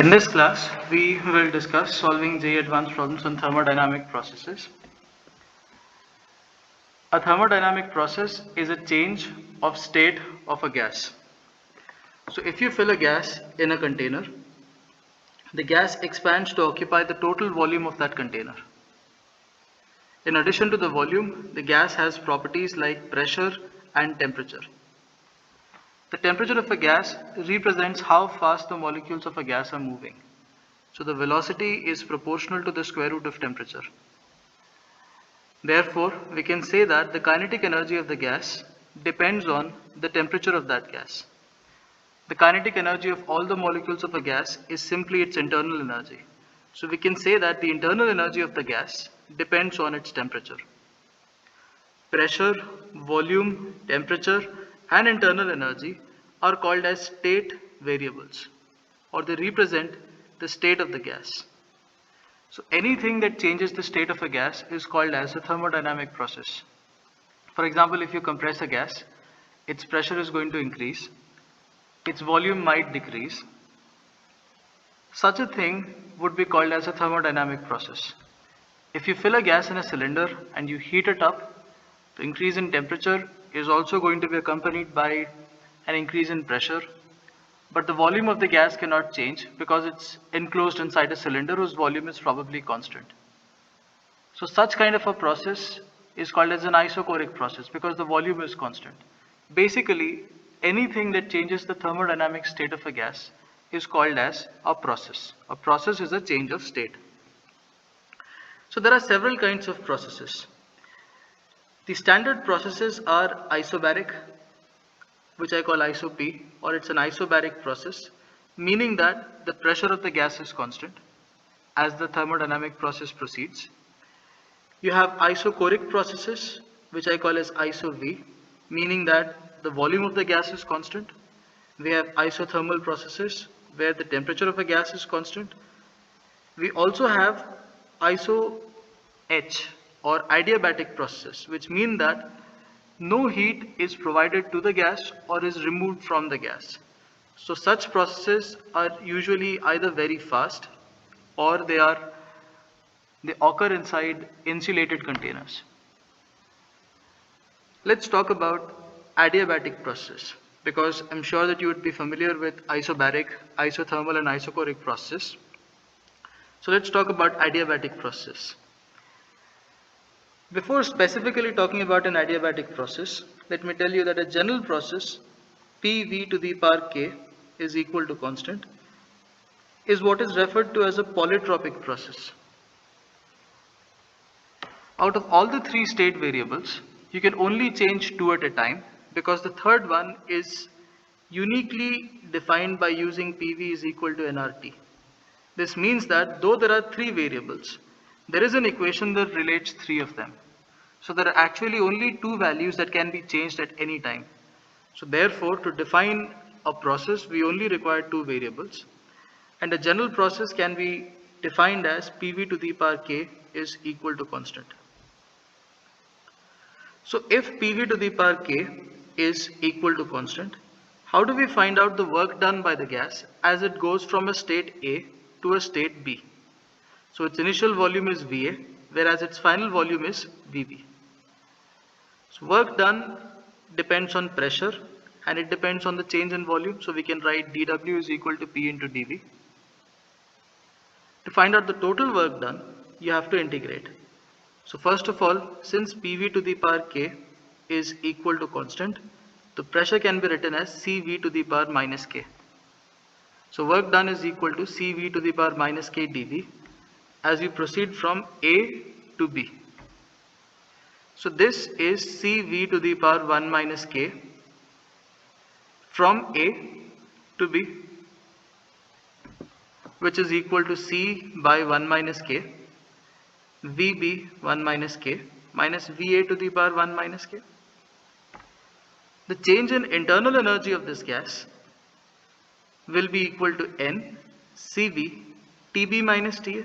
In this class, we will discuss solving JEE advanced problems on thermodynamic processes. A thermodynamic process is a change of state of a gas. So if you fill a gas in a container, the gas expands to occupy the total volume of that container. In addition to the volume, the gas has properties like pressure and temperature. The temperature of a gas represents how fast the molecules of a gas are moving. So the velocity is proportional to the square root of temperature. Therefore, we can say that the kinetic energy of the gas depends on the temperature of that gas. The kinetic energy of all the molecules of a gas is simply its internal energy. So we can say that the internal energy of the gas depends on its temperature. Pressure, volume, temperature, and internal energy are called as state variables, or they represent the state of the gas. So anything that changes the state of a gas is called as a thermodynamic process. For example, if you compress a gas, its pressure is going to increase, its volume might decrease. Such a thing would be called as a thermodynamic process. If you fill a gas in a cylinder and you heat it up, the increase in temperature is also going to be accompanied by an increase in pressure, but the volume of the gas cannot change because it's enclosed inside a cylinder whose volume is probably constant. So such kind of a process is called as an isochoric process because the volume is constant. Basically, anything that changes the thermodynamic state of a gas is called as a process. A process is a change of state. So there are several kinds of processes. The standard processes are isobaric, which I call ISO-P, or it's an isobaric process, meaning that the pressure of the gas is constant as the thermodynamic process proceeds. You have isochoric processes, which I call as ISO-V, meaning that the volume of the gas is constant. We have isothermal processes, where the temperature of a gas is constant. We also have ISO-H, or adiabatic processes, which mean that no heat is provided to the gas or is removed from the gas. So such processes are usually either very fast or they occur inside insulated containers. Let's talk about adiabatic processes, because I'm sure that you would be familiar with isobaric, isothermal and isochoric processes. So let's talk about adiabatic process. Before specifically talking about an adiabatic process, let me tell you that a general process, PV to the power K is equal to constant, is what is referred to as a polytropic process. Out of all the three state variables, you can only change two at a time because the third one is uniquely defined by using PV is equal to nRT. This means that though there are three variables, there is an equation that relates three of them. So there are actually only two values that can be changed at any time. So therefore, to define a process, we only require two variables. And a general process can be defined as PV to the power K is equal to constant. So if PV to the power K is equal to constant, how do we find out the work done by the gas as it goes from a state A to a state B? So its initial volume is VA, whereas its final volume is VB. So work done depends on pressure and it depends on the change in volume. So we can write dW is equal to P into dV. To find out the total work done, you have to integrate. So first of all, since PV to the power K is equal to constant, the pressure can be written as CV to the power minus K. So work done is equal to CV to the power minus K dV as we proceed from A to B. So this is CV to the power 1 minus K from A to B, which is equal to C by 1 minus K, VB 1 minus K minus VA to the power 1 minus K. The change in internal energy of this gas will be equal to N CV TB minus TA.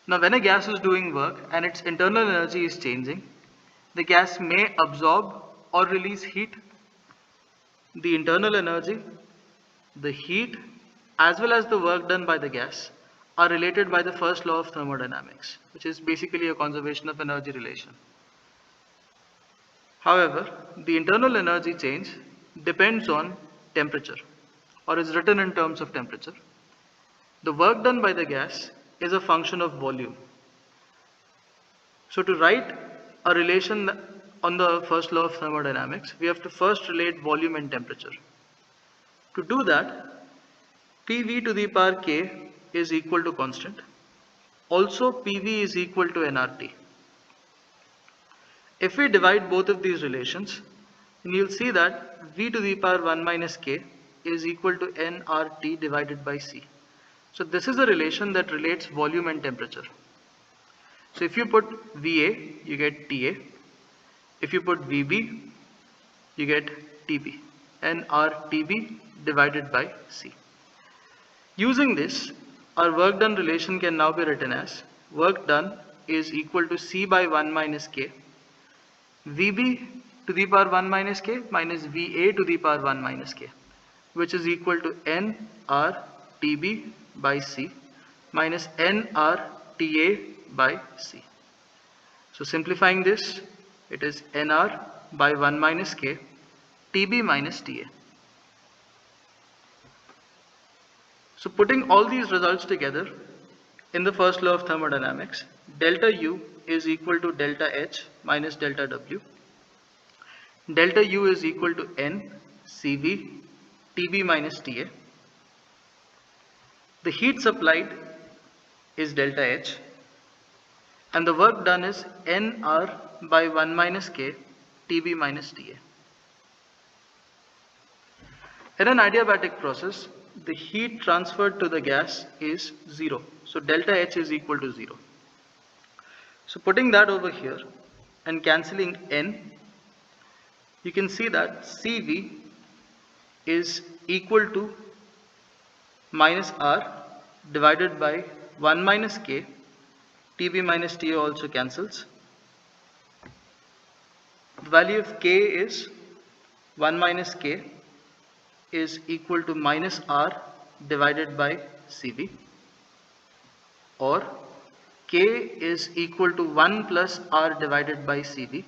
Now when a gas is doing work and its internal energy is changing, the gas may absorb or release heat. The internal energy, the heat as well as the work done by the gas are related by the first law of thermodynamics, which is basically a conservation of energy relation. However, the internal energy change depends on temperature, or is written in terms of temperature. The work done by the gas is a function of volume. So to write a relation on the first law of thermodynamics, we have to first relate volume and temperature. To do that, PV to the power K is equal to constant. Also, PV is equal to nRT. If we divide both of these relations, then you'll see that V to the power 1 minus K is equal to nRT divided by C. So this is a relation that relates volume and temperature. So if you put VA, you get TA. If you put VB, you get TB. nRTB divided by C. Using this, our work done relation can now be written as work done is equal to C by 1 minus K, VB to the power 1 minus K minus VA to the power 1 minus K, which is equal to nRTB by C minus nRTA by C. So simplifying this, it is nR by 1 minus K, TB minus TA. So putting all these results together in the first law of thermodynamics, delta U is equal to delta H minus delta W. Delta U is equal to N CV TB minus TA. The heat supplied is delta H and the work done is nR by 1 minus K TB minus TA. In an adiabatic process, the heat transferred to the gas is 0. So delta H is equal to 0. So putting that over here and cancelling N, you can see that CV is equal to minus R divided by 1 minus K, TB minus TA also cancels. The value of K is 1 minus K is equal to minus R divided by CV, or K is equal to 1 plus R divided by CV,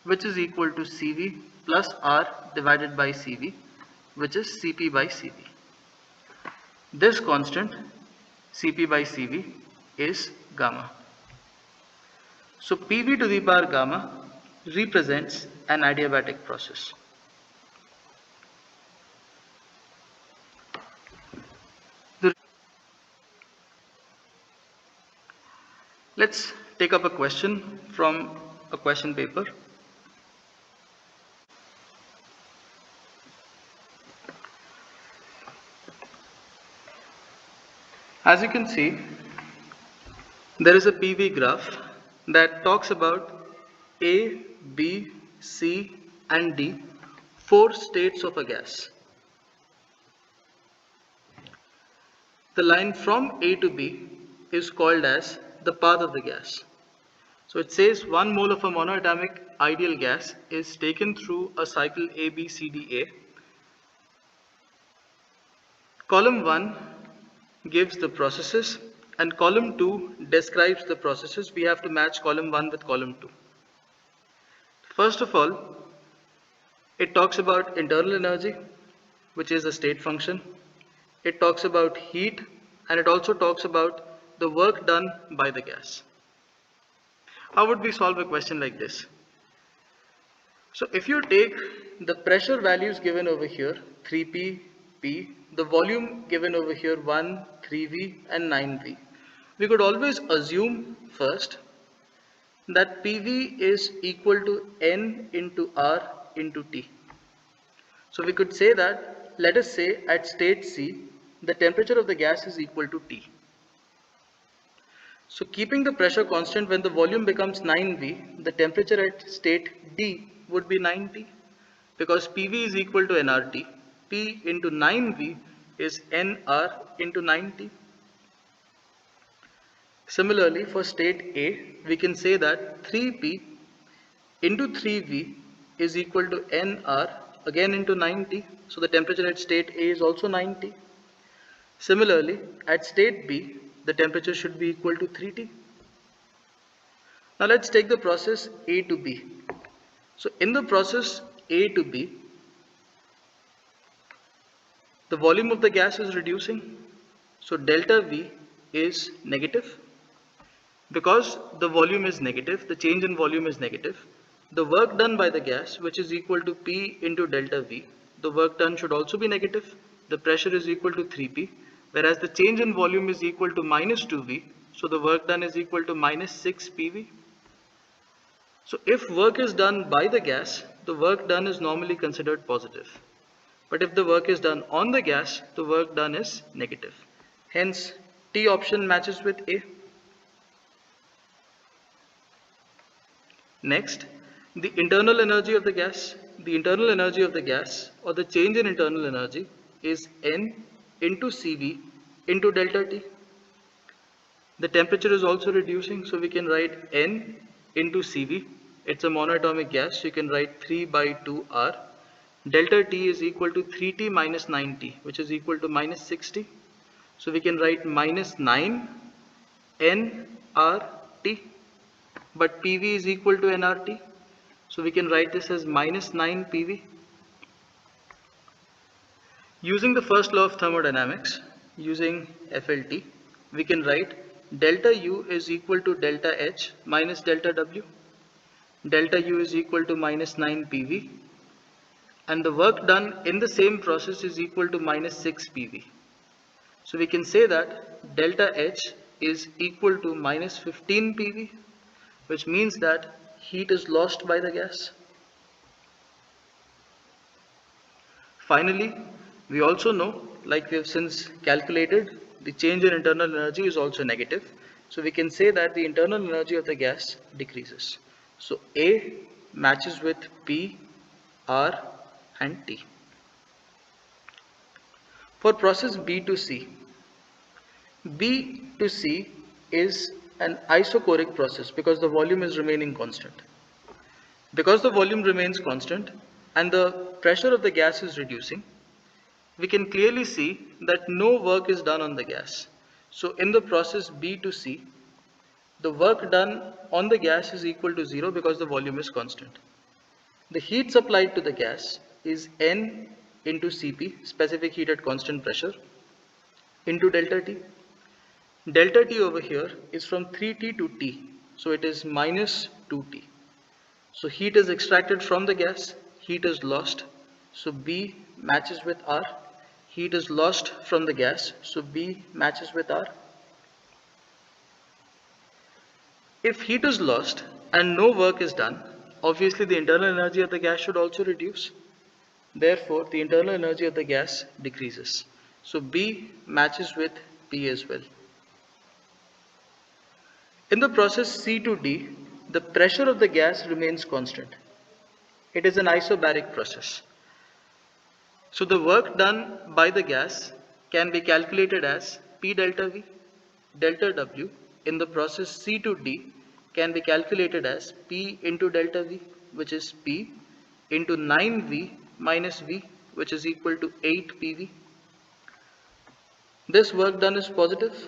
which is equal to CV plus R divided by CV, which is Cp by Cv. This constant Cp by Cv is gamma. So PV to the power gamma represents an adiabatic process. Let's take up a question from a question paper. As you can see, there is a PV graph that talks about A, B, C and D, 4 states of a gas. The line from A to B is called as the path of the gas. So it says 1 mole of a monoatomic ideal gas is taken through a cycle ABCDA. Column 1 gives the processes and column 2 describes the processes. We have to match column 1 with column 2. First of all, it talks about internal energy, which is a state function. It talks about heat, and it also talks about the work done by the gas. How would we solve a question like this? So if you take the pressure values given over here, 3P, P, the volume given over here, 1, 3V and 9V, we could always assume first that PV is equal to N into R into T. So we could say that, let us say at state C, the temperature of the gas is equal to T. So keeping the pressure constant, when the volume becomes 9V, the temperature at state D would be 9T, because PV is equal to nRT. P into 9V is nR into 9T. Similarly, for state A, we can say that 3P into 3V is equal to nR again into 9T. So the temperature at state A is also 9T. Similarly, at state B, the temperature should be equal to 3T. Now let's take the process A to B. So in the process A to B, the volume of the gas is reducing. So delta V is negative. Because the volume is negative, the change in volume is negative, the work done by the gas, which is equal to P into delta V, the work done should also be negative. The pressure is equal to 3P, whereas the change in volume is equal to minus 2V, so the work done is equal to minus 6PV. So if work is done by the gas, the work done is normally considered positive. But if the work is done on the gas, the work done is negative. Hence, T option matches with A. Next, the internal energy of the gas. The internal energy of the gas, or the change in internal energy, is N into CV into delta T. The temperature is also reducing, so we can write N into CV. It's a monoatomic gas, so you can write 3 by 2R. Delta T is equal to 3T minus 9T, which is equal to minus 6T. So we can write minus 9 nRT, but PV is equal to nRT. So we can write this as minus 9 PV. Using the first law of thermodynamics, using FLT, we can write delta U is equal to delta H minus delta W. Delta U is equal to minus 9 PV, and the work done in the same process is equal to minus 6 PV. So we can say that delta H is equal to minus 15 PV, which means that heat is lost by the gas. Finally, we also know, like we have since calculated, the change in internal energy is also negative. So we can say that the internal energy of the gas decreases. So A matches with P, R and T. For process B to C, B to C is an isochoric process because the volume is remaining constant. Because the volume remains constant and the pressure of the gas is reducing, we can clearly see that no work is done on the gas. So in the process B to C, the work done on the gas is equal to 0 because the volume is constant. The heat supplied to the gas is N into Cp, specific heat at constant pressure, into delta T. Delta T over here is from 3T to T, so it is minus 2T. So heat is extracted from the gas, heat is lost, so B matches with R. Heat is lost from the gas, so B matches with R. If heat is lost and no work is done, obviously the internal energy of the gas should also reduce. Therefore, the internal energy of the gas decreases. So B matches with P as well. In the process C to D, the pressure of the gas remains constant. It is an isobaric process. So the work done by the gas can be calculated as P delta V. Delta W in the process C to D can be calculated as P into delta V, which is P into 9V minus V, which is equal to 8 PV. This work done is positive.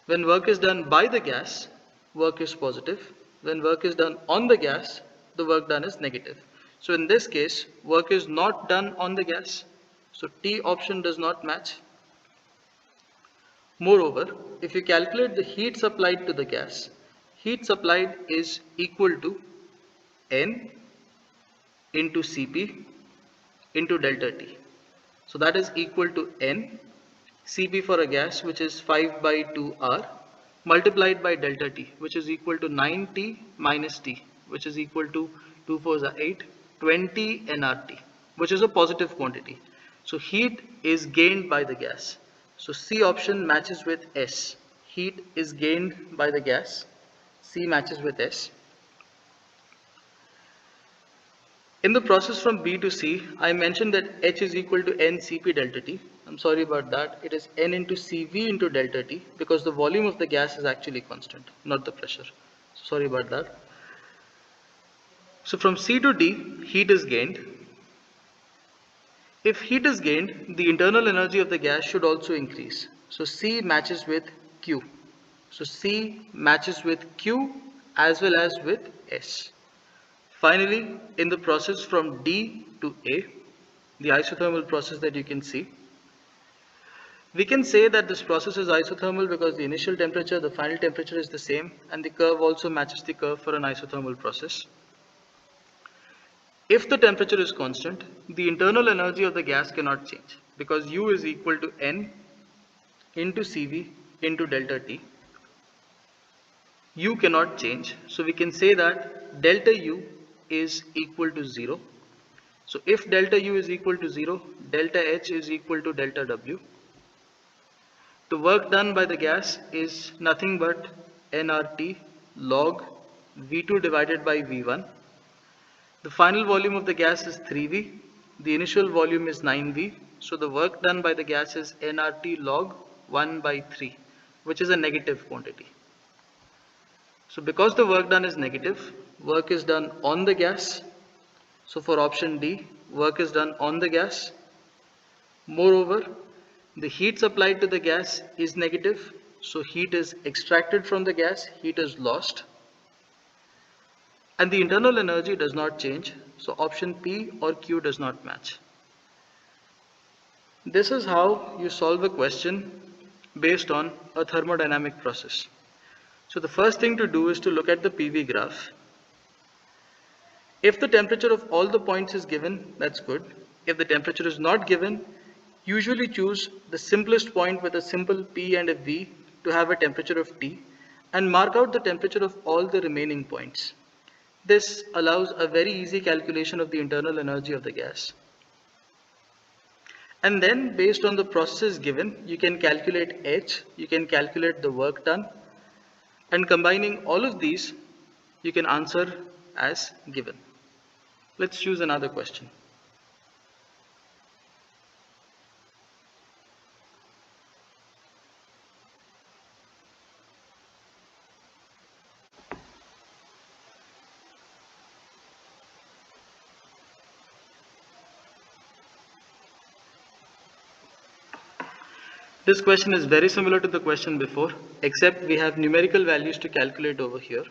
When work is done by the gas, work is positive. When work is done on the gas, the work done is negative. So in this case, work is not done on the gas. So T option does not match. Moreover, if you calculate the heat supplied to the gas, heat supplied is equal to N into Cp into delta T. So that is equal to N Cp for a gas, which is 5 by 2R, multiplied by delta T, which is equal to 9T minus T, which is equal to 2 4s are 8, 20 nRT, which is a positive quantity. So heat is gained by the gas. So C option matches with S. Heat is gained by the gas. C matches with S. In the process from B to C, I mentioned that H is equal to N Cp delta T. I'm sorry about that. It is N into Cv into delta T because the volume of the gas is actually constant, not the pressure. Sorry about that. So from C to D, heat is gained. If heat is gained, the internal energy of the gas should also increase. So C matches with Q. So C matches with Q as well as with S. Finally, in the process from D to A, the isothermal process that you can see, we can say that this process is isothermal because the initial temperature, the final temperature is the same, and the curve also matches the curve for an isothermal process. If the temperature is constant, the internal energy of the gas cannot change because U is equal to N into Cv into delta T. U cannot change, so we can say that delta U is equal to 0. So if delta U is equal to 0, delta H is equal to delta W. The work done by the gas is nothing but nRT log V2 divided by V1. The final volume of the gas is 3V. The initial volume is 9V. So the work done by the gas is nRT log 1 by 3, which is a negative quantity. So because the work done is negative, work is done on the gas. So for option D, work is done on the gas. Moreover, the heat supplied to the gas is negative. So heat is extracted from the gas, heat is lost. And the internal energy does not change. So option P or Q does not match. This is how you solve a question based on a thermodynamic process. So the first thing to do is to look at the PV graph. If the temperature of all the points is given, that's good. If the temperature is not given, usually choose the simplest point with a simple P and a V to have a temperature of T and mark out the temperature of all the remaining points. This allows a very easy calculation of the internal energy of the gas. And then based on the processes given, you can calculate H, you can calculate the work done, and combining all of these, you can answer as given. Let's choose another question. This question is very similar to the question before, except we have numerical values to calculate over here.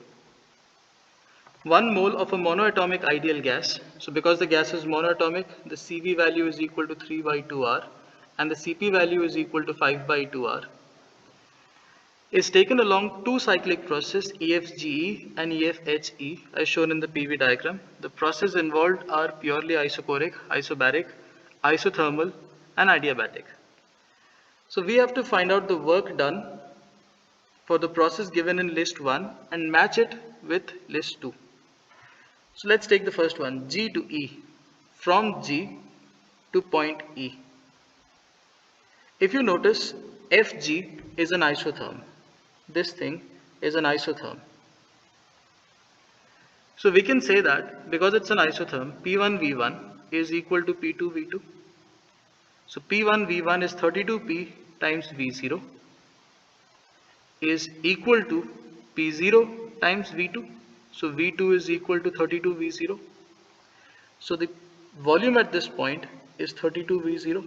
1 mole of a monoatomic ideal gas. So because the gas is monoatomic, the Cv value is equal to 3 by 2R and the Cp value is equal to 5 by 2R. Is taken along two cyclic processes EFGE and EFHE as shown in the PV diagram. The processes involved are purely isochoric, isobaric, isothermal and adiabatic. So we have to find out the work done for the process given in list 1 and match it with list 2. So let's take the first one, G to E, from G to point E. If you notice, FG is an isotherm. This thing is an isotherm. So we can say that because it's an isotherm, P1V1 is equal to P2V2. So P1V1 is 32P times V0 is equal to P0 times V2. So V2 is equal to 32 V0. So the volume at this point is 32 V0.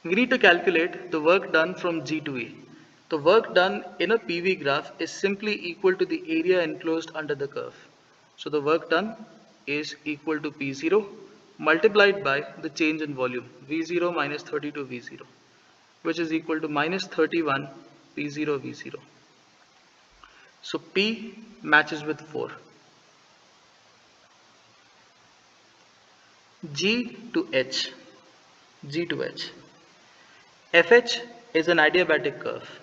We need to calculate the work done from G to E. The work done in a PV graph is simply equal to the area enclosed under the curve. So the work done is equal to P0 multiplied by the change in volume, V0 minus 32 V0, which is equal to minus 31 P0 V0. So P matches with 4. G to H. FH is an adiabatic curve.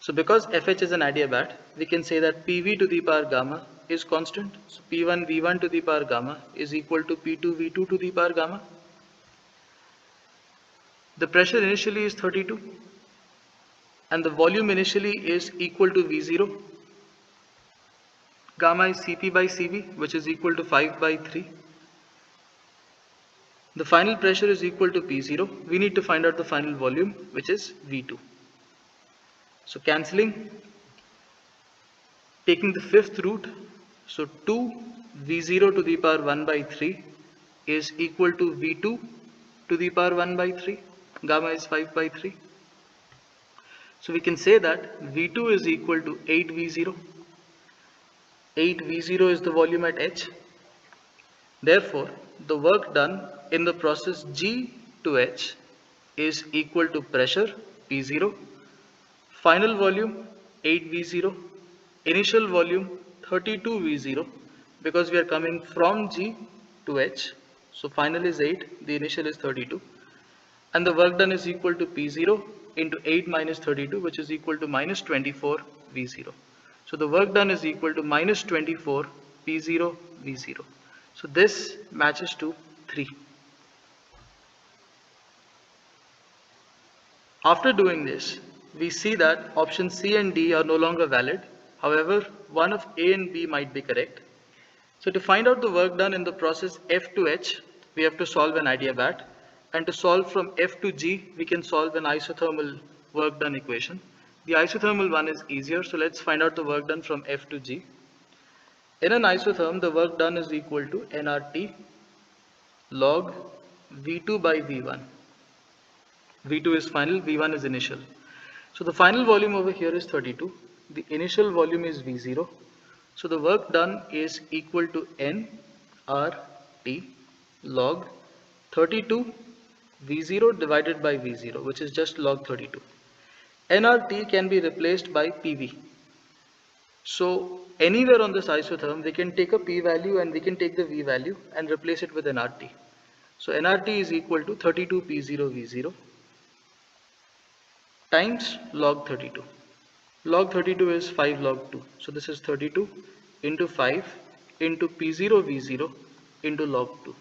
So because FH is an adiabat, we can say that PV to the power gamma is constant. So P1 V1 to the power gamma is equal to P2 V2 to the power gamma. The pressure initially is 32 and the volume initially is equal to V0. Gamma is Cp by Cv, which is equal to 5 by 3. The final pressure is equal to P0. We need to find out the final volume, which is V2. So cancelling, taking the fifth root, so 2 V0 to the power 1 by 3 is equal to V2 to the power 1 by 3. Gamma is 5 by 3. So we can say that V2 is equal to 8V0. 8V0 is the volume at H. Therefore, the work done in the process G to H is equal to pressure P0, final volume 8V0, initial volume 32V0, because we are coming from G to H. So final is 8, the initial is 32, and the work done is equal to P0 into 8 minus 32, which is equal to minus 24 V0. So the work done is equal to minus 24 P0 V0. So this matches to 3. After doing this, we see that options C and D are no longer valid. However, one of A and B might be correct. So to find out the work done in the process F to H, we have to solve an adiabat. And to solve from F to G, we can solve an isothermal work done equation. The isothermal one is easier, so let's find out the work done from F to G. In an isotherm, the work done is equal to nRT log V2 by V1. V2 is final, V1 is initial. So the final volume over here is 32. The initial volume is V0. So the work done is equal to nRT log 32 V0 divided by V0, which is just log 32. nRT can be replaced by PV. So anywhere on this isotherm, we can take a P value and we can take the V value and replace it with nRT. So nRT is equal to 32 P0 V0 times log 32. Log 32 is 5 log 2. So this is 32 into 5 into P0 V0 into log 2,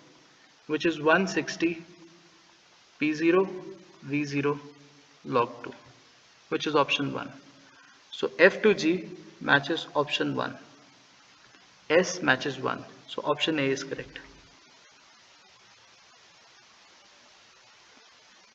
which is 160 P0 V0 log 2, which is option 1. So F to G matches option 1. S matches 1. So option A is correct.